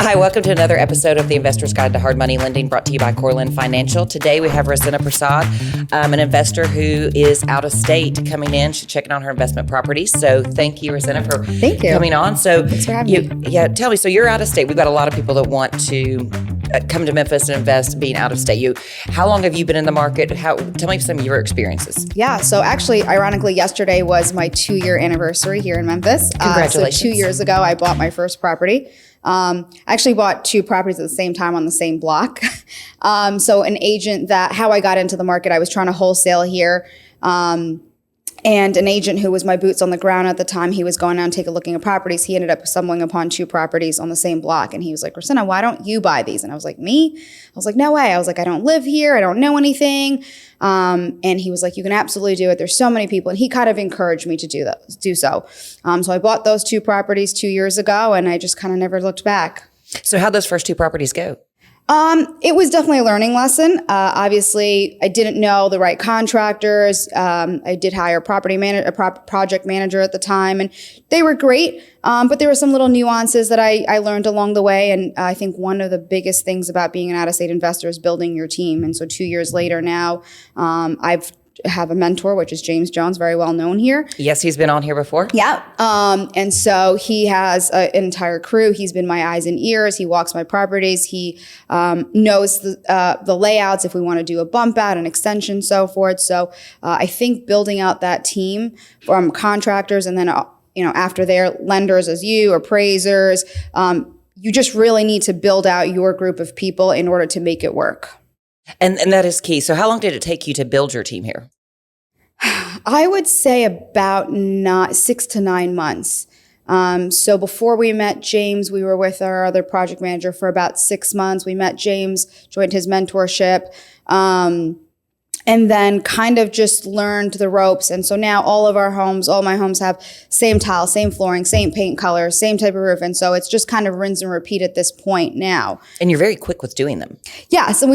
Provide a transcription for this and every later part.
Hi, welcome to another episode of the Investor's Guide to Hard Money Lending, brought to you by CoreLend Financial. Today we have Rosina Persaud, an investor who is out of state coming in. She's checking on her investment properties. So thank you, Rosina, for coming on. So thanks for having me. Yeah, tell me, so you're out of state. We've got a lot of people that want to come to Memphis and invest being out of state. How long have you been in the market? Tell me some of your experiences. Yeah, so actually, ironically, yesterday was my 2-year anniversary here in Memphis. Congratulations. So 2 years ago, I bought my first property. I actually bought 2 properties at the same time on the same block. So an agent how I got into the market, I was trying to wholesale here. And an agent who was my boots on the ground at the time, he was going out and taking a look at properties. He ended up stumbling upon 2 properties on the same block. And he was like, Rosina, why don't you buy these? And I was like, me? I was like, no way. I was like, I don't live here. I don't know anything. And he was like, you can absolutely do it. There's so many people. And he kind of encouraged me to do so. So I bought those 2 properties 2 years ago, and I just kind of never looked back. So how'd those first 2 properties go? It was definitely a learning lesson. Obviously, I didn't know the right contractors. I did hire a project manager at the time, and they were great. But there were some little nuances that I learned along the way. And I think one of the biggest things about being an out-of-state investor is building your team. And so 2 years later now, have a mentor, which is James Jones, very well known here. Yes, he's been on here before. Yeah. And so he has an entire crew. He's been my eyes and ears. He walks my properties. He knows the layouts, if we want to do a bump out, an extension, so forth. So I think building out that team from contractors and then, after their lenders as you, appraisers, you just really need to build out your group of people in order to make it work. And that is key. So how long did it take you to build your team here? I would say about 6 to 9 months. So before we met James, we were with our other project manager for about 6 months. We met James, joined his mentorship, and then kind of just learned the ropes. And so now all my homes have same tile, same flooring, same paint color, same type of roof. And so it's just kind of rinse and repeat at this point now. And you're very quick with doing them. Yeah. So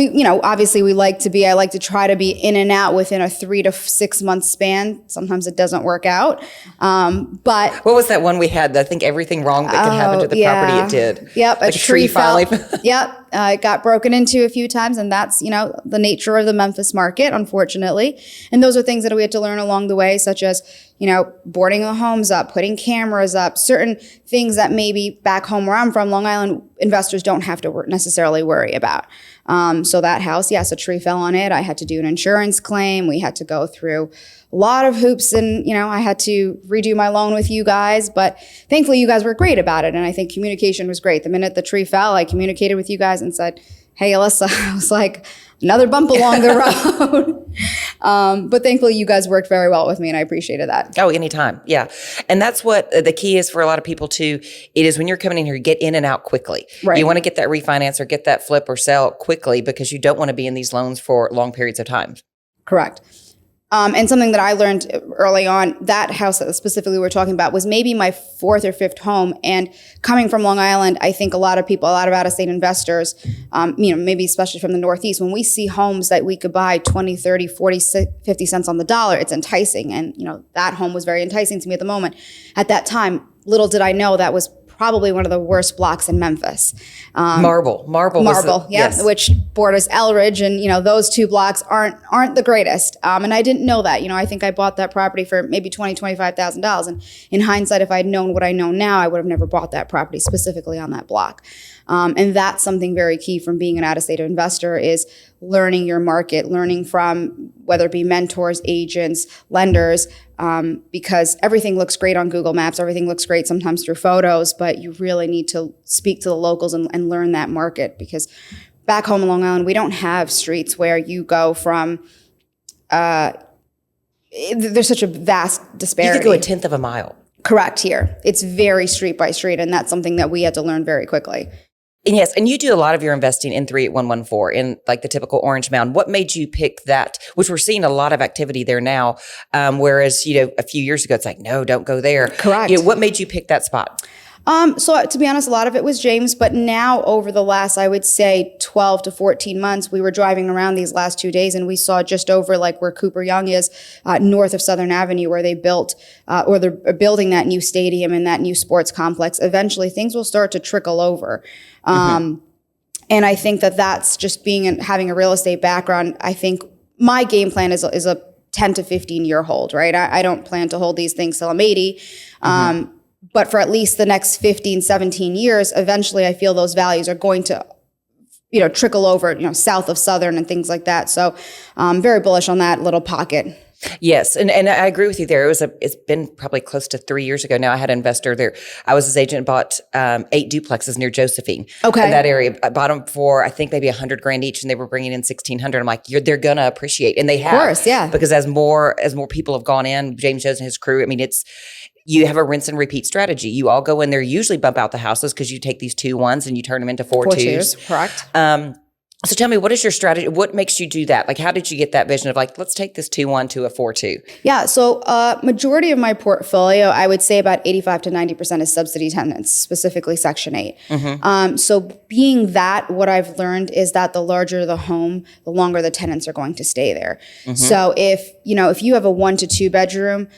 obviously I like to try to be in and out within a 3 to 6 month span. Sometimes it doesn't work out. But what was that one we had? I think everything wrong that could happen to the property, it did. Yep. Like a tree finally. Yep. It got broken into a few times, and that's, the nature of the Memphis market, unfortunately. And those are things that we had to learn along the way, such as, boarding the homes up, putting cameras up, certain things that maybe back home where I'm from, Long Island, investors don't have to necessarily worry about. So that house, yes, a tree fell on it. I had to do an insurance claim. We had to go through a lot of hoops, and, I had to redo my loan with you guys, but thankfully you guys were great about it. And I think communication was great. The minute the tree fell, I communicated with you guys and said, hey, Alyssa, I was like, another bump along the road. But thankfully you guys worked very well with me, and I appreciated that. Oh, anytime. Yeah. And that's what the key is for a lot of people too. It is when you're coming in here, get in and out quickly. Right. You want to get that refinance or get that flip or sell quickly, because you don't want to be in these loans for long periods of time. Correct. And something that I learned early on, that house that specifically we're talking about was maybe my 4th or 5th home. And coming from Long Island, I think a lot of out-of-state investors, maybe especially from the Northeast, when we see homes that we could buy 20, 30, 40, 50 cents on the dollar, it's enticing. And, that home was very enticing to me at the moment. At that time, little did I know that was probably one of the worst blocks in Memphis. Marble, yes. Which borders Elridge, and those 2 blocks aren't the greatest. And I didn't know that. I think I bought that property for maybe $20,000-$25,000. And in hindsight, if I had known what I know now, I would have never bought that property specifically on that block. And that's something very key from being an out-of-state investor, is learning your market, learning from whether it be mentors, agents, lenders, because everything looks great on Google Maps. Everything looks great sometimes through photos, but you really need to speak to the locals and learn that market, because back home in Long Island, we don't have streets where you go from, there's such a vast disparity. You could go a 1/10 of a mile. Correct here. It's very street by street, and that's something that we had to learn very quickly. And yes, and you do a lot of your investing in 38114 in like the typical Orange Mound. What made you pick that? Which we're seeing a lot of activity there now, whereas a few years ago it's like, no, don't go there. Correct. What made you pick that spot? So to be honest, a lot of it was James, but now over the last, I would say 12 to 14 months, we were driving around these last 2 days and we saw just over like where Cooper Young is, north of Southern Avenue, where they built, or they're building that new stadium and that new sports complex. Eventually things will start to trickle over. And I think that that's just having a real estate background. I think my game plan is a 10 to 15 year hold, right? I don't plan to hold these things till I'm 80. But for at least the next 15, 17 years, eventually I feel those values are going to, trickle over, south of Southern and things like that. So I'm very bullish on that little pocket. Yes. And I agree with you there. It's been probably close to 3 years ago now. I had an investor there. I was his agent, bought 8 duplexes near Josephine. Okay. In that area. I bought them for, I think maybe $100,000 each, and they were bringing in $1,600. I'm like, they're going to appreciate. And they have. Of course, yeah. Because as more people have gone in, James Jones and his crew, I mean, you have a rinse and repeat strategy. You all go in there, usually bump out the houses because you take these 2-1s and you turn them into 4-2s. Correct. So tell me, what is your strategy? What makes you do that? Like, how did you get that vision of like, let's take this 2-1 to a 4-2? Yeah. So majority of my portfolio, I would say about 85 to 90% is subsidy tenants, specifically Section 8. So being that, what I've learned is that the larger the home, the longer the tenants are going to stay there. So if you have a 1 to 2 bedroom,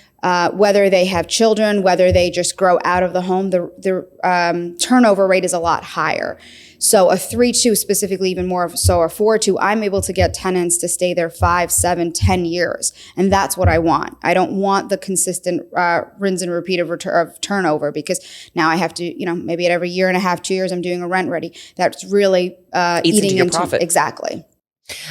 whether they have children, whether they just grow out of the home, the turnover rate is a lot higher. So a 3-2, specifically even more so a 4-2, I'm able to get tenants to stay there 5, 7, 10 years. And that's what I want. I don't want the consistent rinse and repeat of turnover, because now I have to, maybe at every year and a half, 2 years, I'm doing a rent ready. That's really eats into your profit. Exactly.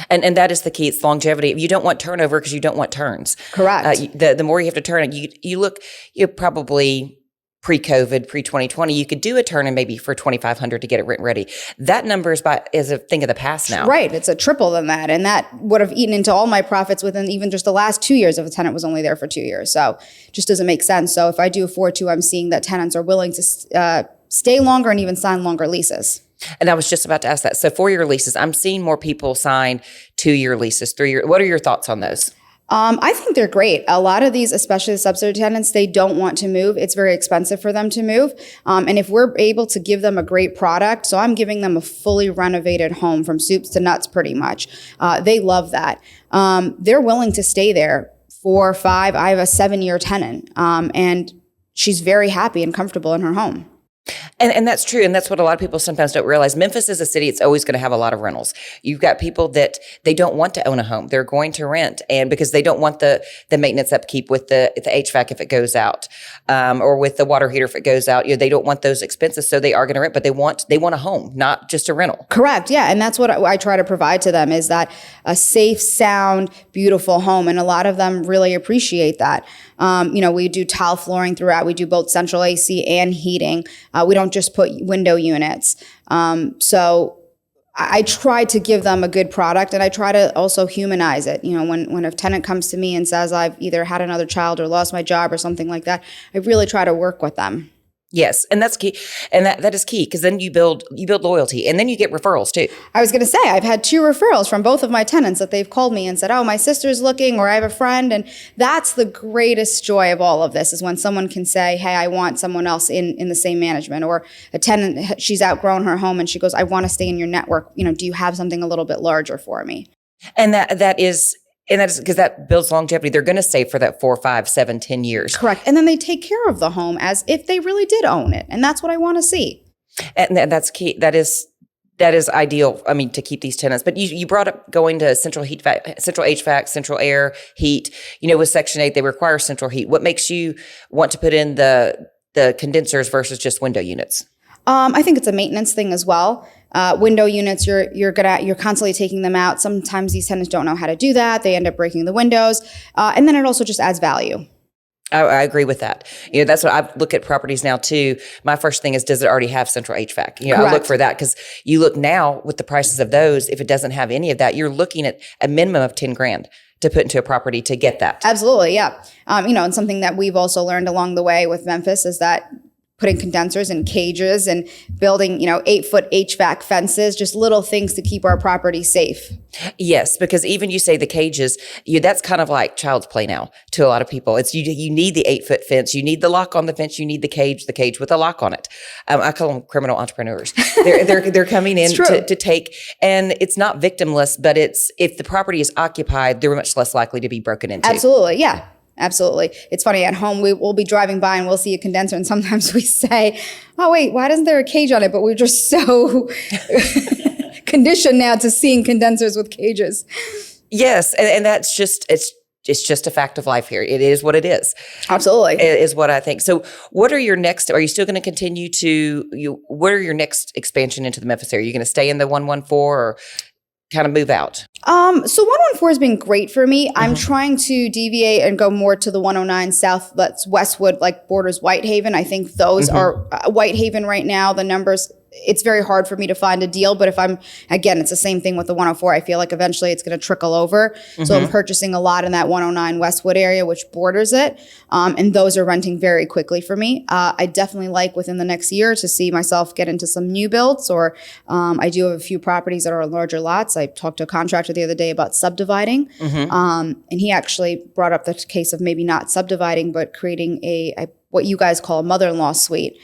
And that is the key. It's longevity. You don't want turnover because you don't want turns. Correct. The more you have to turn it, you probably pre-COVID, pre-2020, you could do a turn and maybe for $2,500 to get it rent ready. That number is a thing of the past now. Right. It's a triple than that. And that would have eaten into all my profits within even just the last 2 years if a tenant was only there for 2 years. So it just doesn't make sense. So if I do a 4-2, I'm seeing that tenants are willing to stay longer and even sign longer leases. And I was just about to ask that. So 4-year leases, I'm seeing more people sign 2-year leases, 3-year. What are your thoughts on those? I think they're great. A lot of these, especially the subsidy tenants, they don't want to move. It's very expensive for them to move. And if we're able to give them a great product, so I'm giving them a fully renovated home from soups to nuts pretty much. They love that. They're willing to stay there 4 or 5. I have a 7-year tenant, and she's very happy and comfortable in her home. And that's true. And that's what a lot of people sometimes don't realize. Memphis is a city, it's always going to have a lot of rentals. You've got people that they don't want to own a home. They're going to rent, and because they don't want the maintenance upkeep with the HVAC if it goes out, or with the water heater if it goes out. They don't want those expenses, so they are going to rent, but they want a home, not just a rental. Correct. Yeah. And that's what I try to provide to them, is that a safe, sound, beautiful home. And a lot of them really appreciate that. We do tile flooring throughout. We do both central AC and heating. We don't just put window units. So I try to give them a good product, and I try to also humanize it. When a tenant comes to me and says, I've either had another child or lost my job or something like that, I really try to work with them. Yes, and that's key, and that is key, because then you build loyalty, and then you get referrals too. I was going to say, I've had 2 referrals from both of my tenants that they've called me and said, "Oh, my sister's looking," or "I have a friend," and that's the greatest joy of all of this, is when someone can say, "Hey, I want someone else in the same management," or a tenant, she's outgrown her home and she goes, "I want to stay in your network. Do you have something a little bit larger for me?" And that is because that builds longevity. They're going to stay for that 4, 5, 7, 10 years. Correct. And then they take care of the home as if they really did own it. And that's what I want to see. And that's key. That is ideal. I mean, to keep these tenants. But you brought up going to central HVAC, central air, heat. With Section 8, they require central heat. What makes you want to put in the condensers versus just window units? I think it's a maintenance thing as well. Window units, you're constantly taking them out. Sometimes these tenants don't know how to do that. They end up breaking the windows. And then it also just adds value. I agree with that. That's what I look at properties now too. My first thing is, does it already have central HVAC? I look for that, because you look now with the prices of those, if it doesn't have any of that, you're looking at a minimum of $10,000 to put into a property to get that. Absolutely. Yeah. And something that we've also learned along the way with Memphis is that putting condensers in cages and building, 8-foot HVAC fences, just little things to keep our property safe. Yes, because even you say the cages, that's kind of like child's play now to a lot of people. It's you need the 8-foot fence, you need the lock on the fence, you need the cage with a lock on it. I call them criminal entrepreneurs. They're coming in to take, and it's not victimless, but it's if the property is occupied, they're much less likely to be broken into. Absolutely, yeah. Absolutely. It's funny, at home, we'll be driving by and we'll see a condenser, and sometimes we say, oh, wait, why isn't there a cage on it? But we're just so conditioned now to seeing condensers with cages. Yes, and that's just, it's just a fact of life here. It is what it is. Absolutely. It is what I think. So what are your next, are you still going to continue what are your next expansion into the Memphis area? Are you going to stay in the 114 or kind of move out? So 114 has been great for me. I'm trying to deviate and go more to the 109 south, that's Westwood, like borders Whitehaven. I think those are Whitehaven right now. The numbers, it's very hard for me to find a deal, but it's the same thing with the 104. I feel like eventually it's going to trickle over. So I'm purchasing a lot in that 109 Westwood area, which borders it. And those are renting very quickly for me. I definitely like within the next year to see myself get into some new builds, or I do have a few properties that are on larger lots. I talked to a contractor the other day about subdividing. And he actually brought up the case of maybe not subdividing, but creating what you guys call a mother-in-law suite.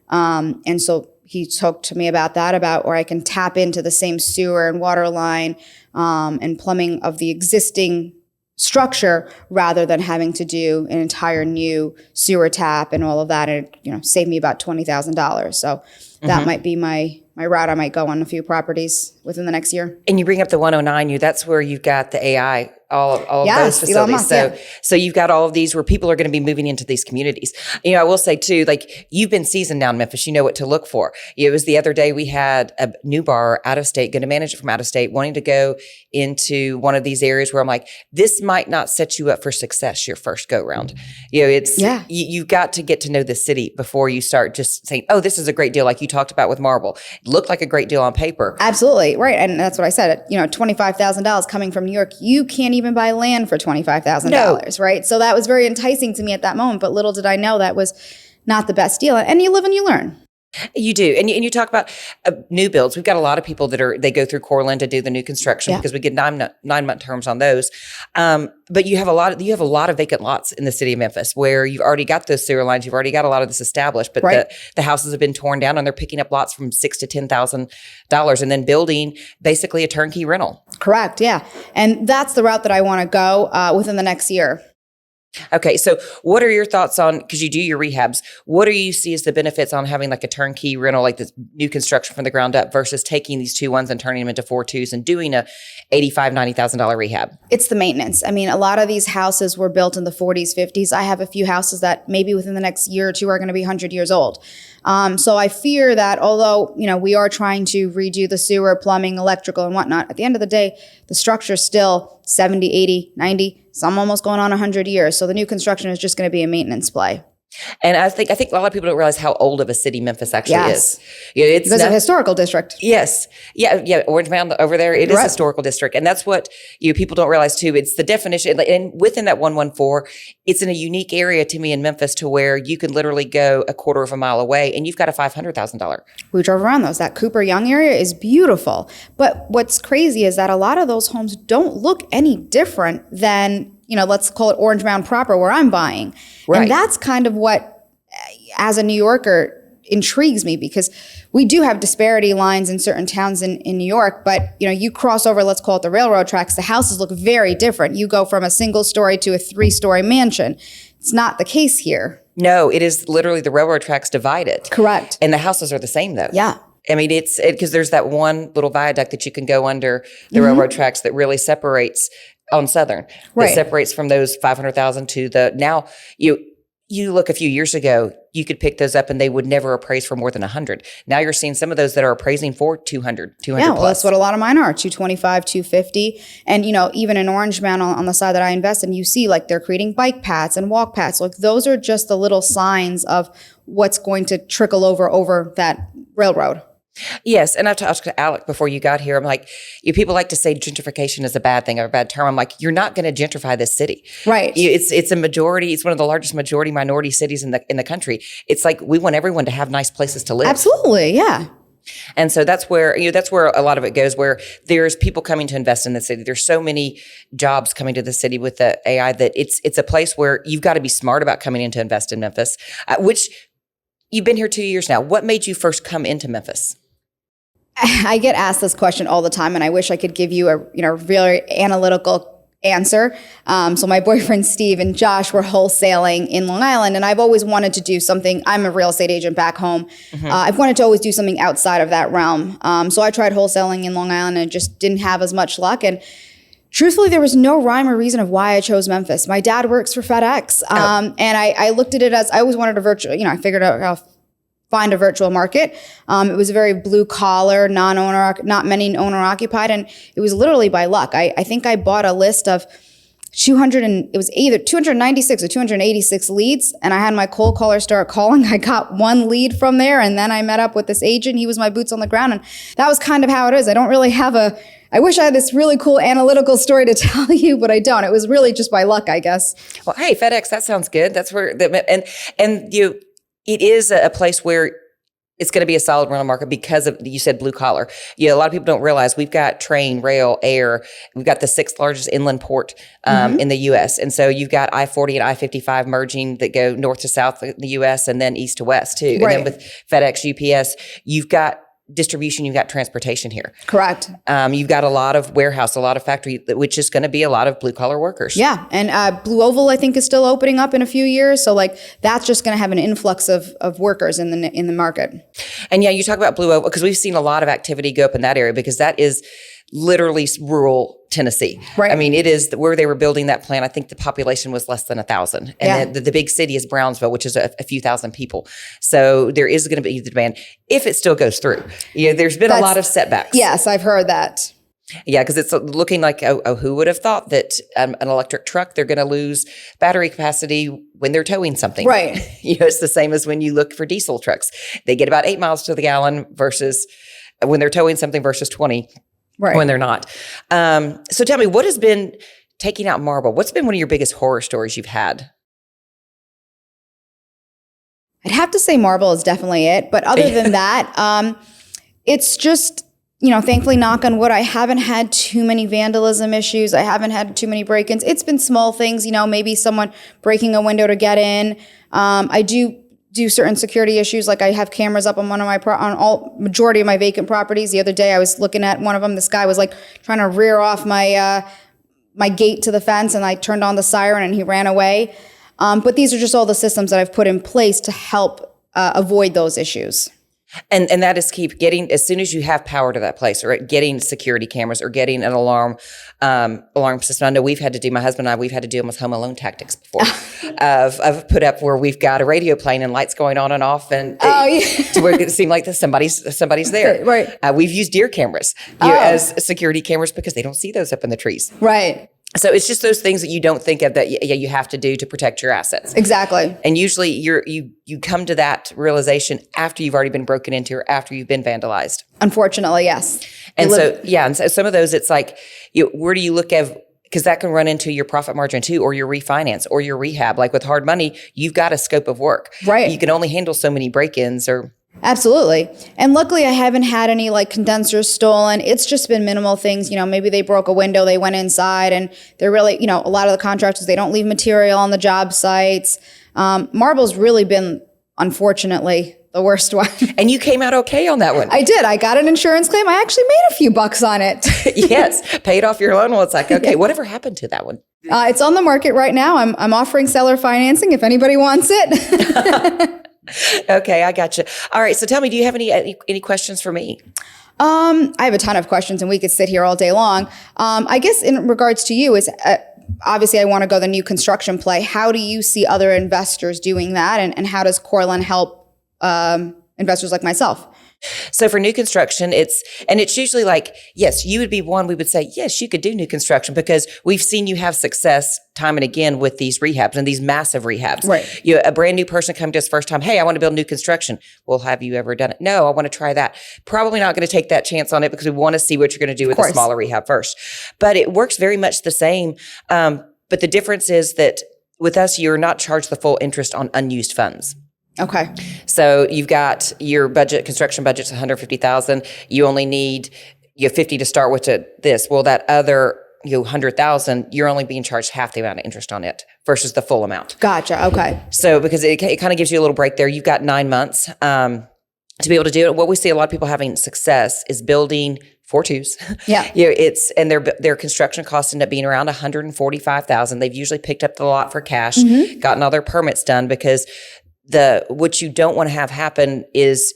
And so he talked to me about that, where I can tap into the same sewer and water line and plumbing of the existing structure rather than having to do an entire new sewer tap and all of that, and save me about $20,000. So that might be my route. I might go on a few properties within the next year. And you bring up the 109, that's where you've got the AI, all of Yes, those facilities. Elon Musk, So you've got all of these where people are going to be moving into these communities. I will say too, like you've been seasoned now in Memphis, you know what to look for. It was the other day we had a new bar out of state, going to manage it from out of state, wanting to go into one of these areas where I'm like, this might not set you up for success your first go round. You've got to get to know the city before you start just saying, oh, this is a great deal. Like you talked about with Marble, it looked like a great deal on paper. Absolutely. Right. And that's what I said. $25,000 coming from New York, you can't even buy land for $25,000, right? So that was very enticing to me at that moment, but little did I know that was not the best deal. And you live and you learn. You do. And you talk about new builds. We've got a lot of people they go through CoreLend to do the new construction because we get 9-month terms on those. But you have a lot of vacant lots in the city of Memphis where you've already got those sewer lines. You've already got a lot of this established, but the houses have been torn down and they're picking up lots from $6,000 to $10,000 and then building basically a turnkey rental. Correct. Yeah. And that's the route that I want to go within the next year. Okay, so what are your thoughts on, because you do your rehabs, what do you see as the benefits on having like a turnkey rental, like this new construction from the ground up versus taking these 2-1s and turning them into 4-2s and doing a $85,000, $90,000 rehab? It's the maintenance. I mean, a lot of these houses were built in the 40s, 50s. I have a few houses that maybe within the next year or two are going to be 100 years old. So I fear that although, we are trying to redo the sewer, plumbing, electrical and whatnot, at the end of the day, the structure's still 70, 80, 90, some almost going on 100 years. So the new construction is just going to be a maintenance play. And I think a lot of people don't realize how old of a city Memphis actually is. It's a historical district. Yes. Yeah. Orange Mound over there, it is a historical district. And that's what people don't realize too. It's the definition. And within that 114, it's in a unique area to me in Memphis to where you can literally go a quarter of a mile away and you've got a $500,000. We drove around those. That Cooper Young area is beautiful. But what's crazy is that a lot of those homes don't look any different than let's call it Orange Mound proper where I'm buying. Right. And that's kind of what, as a New Yorker, intrigues me because we do have disparity lines in certain towns in New York, but you cross over, let's call it the railroad tracks, the houses look very different. You go from a single story to a 3-story mansion. It's not the case here. No, it is literally the railroad tracks divided. Correct. And the houses are the same though. Yeah. I mean, it's because there's that one little viaduct that you can go under the railroad tracks that really separates on Southern. That separates from those 500,000 to the, now you look a few years ago, you could pick those up and they would never appraise for more than 100. Now you're seeing some of those that are appraising for 200 yeah, plus. Well, that's what a lot of mine are, 225, 250. And, even in Orange Mound on the side that I invest in, you see like they're creating bike paths and walk paths. Like those are just the little signs of what's going to trickle over that railroad. Yes, and I talked to Alec before you got here. I'm like, people like to say gentrification is a bad thing or a bad term. I'm like, you're not going to gentrify this city, Right. It's a majority. It's one of the largest majority minority cities in the country. It's like we want everyone to have nice places to live. Absolutely. Yeah. And so that's where a lot of it goes, where there's people coming to invest in the city. There's so many jobs coming to the city with the AI that it's a place where you've got to be smart about coming in to invest in Memphis, which you've been here 2 years now. What made you first come into Memphis? I get asked this question all the time, and I wish I could give you a really analytical answer. So my boyfriend Steve and Josh were wholesaling in Long Island, and I've always wanted to do something. I'm a real estate agent back home. I've wanted to always do something outside of that realm. So I tried wholesaling in Long Island and just didn't have as much luck. And truthfully, there was no rhyme or reason of why I chose Memphis. My dad works for FedEx, and I looked at it as I always wanted a virtual. I figured out how find a virtual market. It was a very blue collar, not many owner occupied. And it was literally by luck. I think I bought a list of it was either 296 or 286 leads. And I had my cold caller start calling. I got one lead from there. And then I met up with this agent. He was my boots on the ground. And that was kind of how it is. I don't really have I wish I had this really cool analytical story to tell you, but I don't. It was really just by luck, I guess. Well, hey, FedEx, that sounds good. That's where, it is a place where it's going to be a solid rental market because of, you said blue collar. A lot of people don't realize we've got train, rail, air. We've got the sixth largest inland port in the U.S. And so you've got I-40 and I-55 merging that go north to south in the U.S. and then east to west too. Right. And then with FedEx, UPS, you've got distribution, you've got transportation here. Correct. You've got a lot of warehouse, a lot of factory, which is going to be a lot of blue collar workers. Yeah. And Blue Oval, I think, is still opening up in a few years. So that's just going to have an influx of workers in the market. And yeah, you talk about Blue Oval because we've seen a lot of activity go up in that area because that is literally rural Tennessee. Right. I mean, it is where they were building that plant. I think the population was less than 1,000. And the big city is Brownsville, which is a few thousand people. So there is going to be the demand if it still goes through. There's been a lot of setbacks. Yes, I've heard that. Yeah, because it's looking like, who would have thought that an electric truck, they're going to lose battery capacity when they're towing something. Right. It's the same as when you look for diesel trucks. They get about 8 miles to the gallon versus when they're towing something versus 20. Right. When they're not. So tell me, what has been taking out marble? What's been one of your biggest horror stories you've had? I'd have to say marble is definitely it. But other than that, it's just, thankfully, knock on wood, I haven't had too many vandalism issues. I haven't had too many break-ins. It's been small things, maybe someone breaking a window to get in. I do certain security issues. Like I have cameras up on majority of my vacant properties. The other day I was looking at one of them. This guy was trying to rear off my gate to the fence, and I turned on the siren and he ran away. But these are just all the systems that I've put in place to help avoid those issues. And that is keep getting, as soon as you have power to that place, or getting security cameras or getting an alarm system. I know my husband and I, we've had to do almost home alone tactics before of put up where we've got a radio playing and lights going on and off and to where it seemed like somebody's there. Right. We've used deer cameras as security cameras because they don't see those up in the trees. Right. So it's just those things that you don't think of that you have to do to protect your assets. Exactly. And usually you come to that realization after you've already been broken into or after you've been vandalized. Unfortunately, yes. And so some of those, it's like, where do you look at, because that can run into your profit margin too, or your refinance or your rehab. Like with hard money, you've got a scope of work. Right. You can only handle so many break-ins or... Absolutely. And luckily I haven't had any condensers stolen. It's just been minimal things. Maybe they broke a window, they went inside, and they're really, a lot of the contractors, they don't leave material on the job sites. Marble's really been, unfortunately, the worst one. And you came out okay on that one. I did. I got an insurance claim. I actually made a few bucks on it. Yes. Paid off your loan. Well, it's like, okay, whatever happened to that one? It's on the market right now. I'm offering seller financing if anybody wants it. Okay, I got you. All right, so tell me, do you have any questions for me? I have a ton of questions, and we could sit here all day long. I guess in regards to you is obviously I want to go the new construction play. How do you see other investors doing that, and how does CoreLend help investors like myself? So for new construction, it's usually like, yes, you would be one, we would say, yes, you could do new construction because we've seen you have success time and again with these rehabs and these massive rehabs. Right. A brand new person come to us first time, hey, I want to build new construction. Well, have you ever done it? No, I want to try that. Probably not going to take that chance on it because we want to see what you're going to do with the smaller rehab first. But it works very much the same. But the difference is that with us, you're not charged the full interest on unused funds. Okay. So you've got your budget, construction budget's $150,000. You only need 50 to start with this. Well, that other $100,000, you're only being charged half the amount of interest on it versus the full amount. Gotcha. Okay. So because it kind of gives you a little break there. You've got 9 months to be able to do it. What we see a lot of people having success is building 4.2s. Yeah. And their construction costs end up being around $145,000. They've usually picked up the lot for cash, gotten all their permits done because what you don't want to have happen is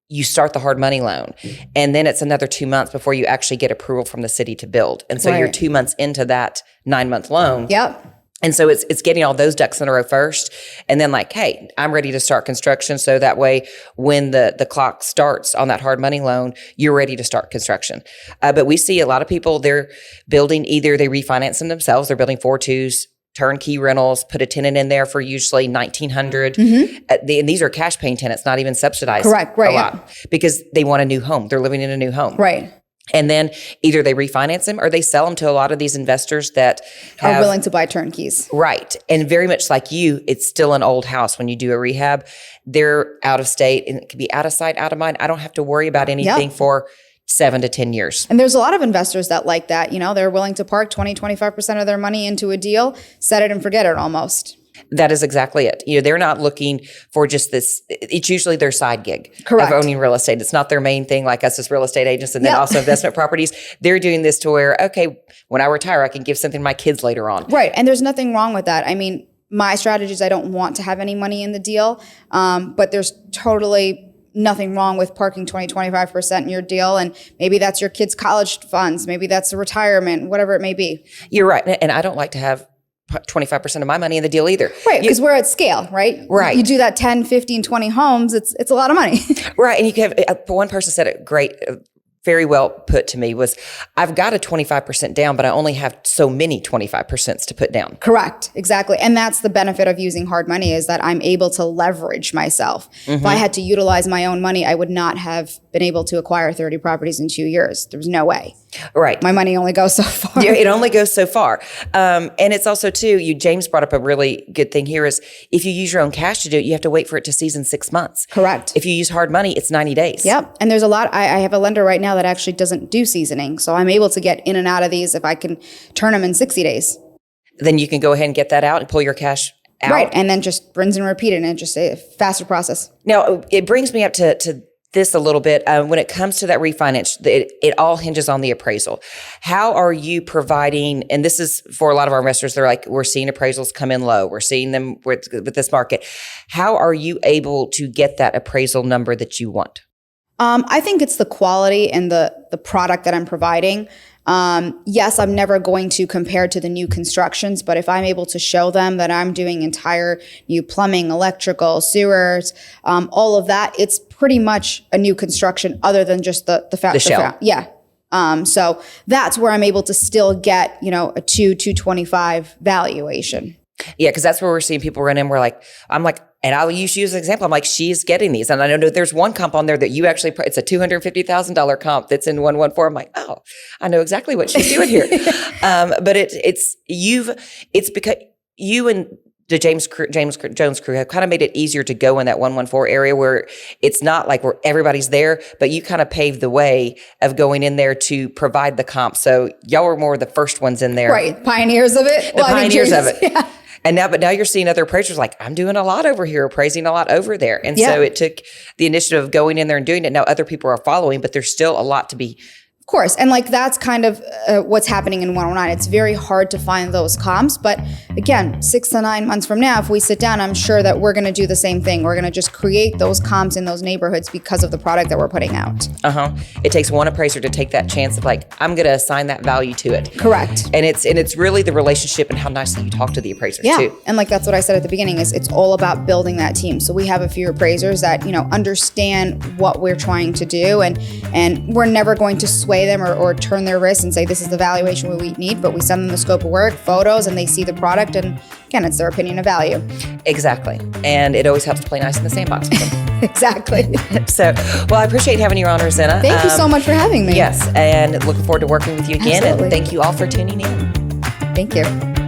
you start the hard money loan and then it's another 2 months before you actually get approval from the city to build. And so you're 2 months into that 9-month loan. Yep. And so it's getting all those ducks in a row first. And then like, hey, I'm ready to start construction. So that way when the clock starts on that hard money loan, you're ready to start construction. But we see a lot of people, they're building, either they refinance them themselves, they're building 4.2s, turnkey rentals, put a tenant in there for usually $1,900. And these are cash paying tenants, not even subsidized. Correct. Right. A lot, because they want a new home. They're living in a new home. Right. And then either they refinance them or they sell them to a lot of these investors that are willing to buy turnkeys. Right. And very much like you, it's still an old house when you do a rehab. They're out of state and it can be out of sight, out of mind. I don't have to worry about anything for 7 to 10 years. And there's a lot of investors that like that. They're willing to park 25% of their money into a deal, set it and forget it almost. That is exactly it. They're not looking for just this. It's usually their side gig Correct. of owning real estate. It's not their main thing like us as real estate agents and then also investment properties. They're doing this to where, okay, when I retire, I can give something to my kids later on. Right. And there's nothing wrong with that. I mean, my strategy is I don't want to have any money in the deal, but there's totally nothing wrong with parking 25% in your deal. And maybe that's your kids' college funds. Maybe that's a retirement, whatever it may be. You're right. And I don't like to have 25% of my money in the deal either. Right, because we're at scale, right? Right. You do that 10, 15, 20 homes, it's a lot of money. Right. And you can have, one person said it great, very well put to me was, I've got a 25% down, but I only have so many 25% to put down. Correct. Exactly. And that's the benefit of using hard money is that I'm able to leverage myself. If I had to utilize my own money, I would not have been able to acquire 30 properties in 2 years. There was no way. Right. My money only goes so far. Yeah, it only goes so far. And it's also too, James brought up a really good thing here is if you use your own cash to do it, you have to wait for it to season 6 months. Correct. If you use hard money, it's 90 days. Yep. And there's a lot, I have a lender right now that actually doesn't do seasoning. So I'm able to get in and out of these if I can turn them in 60 days. Then you can go ahead and get that out and pull your cash out. Right. And then just rinse and repeat it and just a faster process. Now, it brings me up to this a little bit. When it comes to that refinance, it all hinges on the appraisal. How are you providing, and this is for a lot of our investors, they're like, we're seeing appraisals come in low. We're seeing them with this market. How are you able to get that appraisal number that you want? I think it's the quality and the product that I'm providing. Yes, I'm never going to compare to the new constructions, but if I'm able to show them that I'm doing entire new plumbing, electrical, sewers, all of that, it's pretty much a new construction other than just the shell. Yeah. So that's where I'm able to still get, a 225 valuation. Yeah, because that's where we're seeing people run in. I'm like, and I'll use you as an example. I'm like, she's getting these. And I know there's one comp on there that you actually, it's a $250,000 comp that's in 114. I'm like, oh, I know exactly what she's doing here. But it's because you and the James Jones crew have kind of made it easier to go in that 114 area where it's not like where everybody's there, but you kind of paved the way of going in there to provide the comp. So y'all were more the first ones in there. Right. Pioneers of it. Pioneers of it. Yeah. And now you're seeing other appraisers like, I'm doing a lot over here, appraising a lot over there. And so it took the initiative of going in there and doing it. Now other people are following, but there's still a lot to be Of course. And like that's kind of what's happening in 109. It's very hard to find those comps. But again, 6 to 9 months from now, if we sit down, I'm sure that we're going to do the same thing. We're going to just create those comps in those neighborhoods because of the product that we're putting out. It takes one appraiser to take that chance of like, I'm going to assign that value to it. Correct. And it's really the relationship and how nicely you talk to the appraisers too. And like that's what I said at the beginning is it's all about building that team. So we have a few appraisers that, understand what we're trying to do and we're never going to sway them or turn their wrists and say this is the valuation we need, but we send them the scope of work, photos, and they see the product, and again, it's their opinion of value. Exactly. And it always helps to play nice in the sandbox with them. Exactly. So, well, I appreciate having you on, Rosina. Thank you so much for having me. Yes, and looking forward to working with you again. Absolutely. And thank you all for tuning in. Thank you.